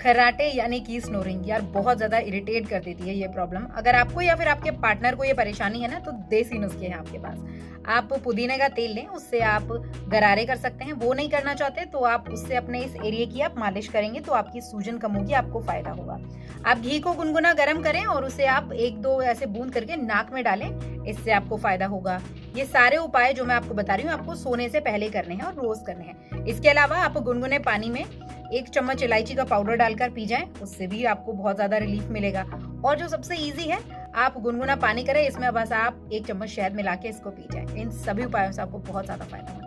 खर्राटे यानी कि स्नोरिंग यार बहुत ज़्यादा इरिटेट कर देती है ये प्रॉब्लम। अगर आपको या फिर आपके पार्टनर को ये परेशानी है ना, तो देसी नुस्खे हैं आपके पास। आप पुदीने का तेल लें, उससे आप गरारे कर सकते हैं। वो नहीं करना चाहते तो आप उससे अपने इस एरिया की आप मालिश करेंगे तो आपकी सूजन कम होगी, आपको फ़ायदा होगा। आप घी को गुनगुना गरम करें और उसे आप 1-2 ऐसे बूंद करके नाक में डालें, इससे आपको फ़ायदा होगा। ये सारे उपाय जो मैं आपको बता रही हूँ, आपको सोने से पहले करने हैं और रोज़ करने हैं। इसके अलावा आप गुनगुने पानी में 1 चम्मच इलायची का पाउडर डालकर पी जाएँ, उससे भी आपको बहुत ज़्यादा रिलीफ मिलेगा। और जो सबसे ईज़ी है, आप गुनगुना पानी करें, इसमें बस आप 1 चम्मच शहद मिला के इसको पी जाएँ। इन सभी उपायों से आपको बहुत ज़्यादा फ़ायदा होगा।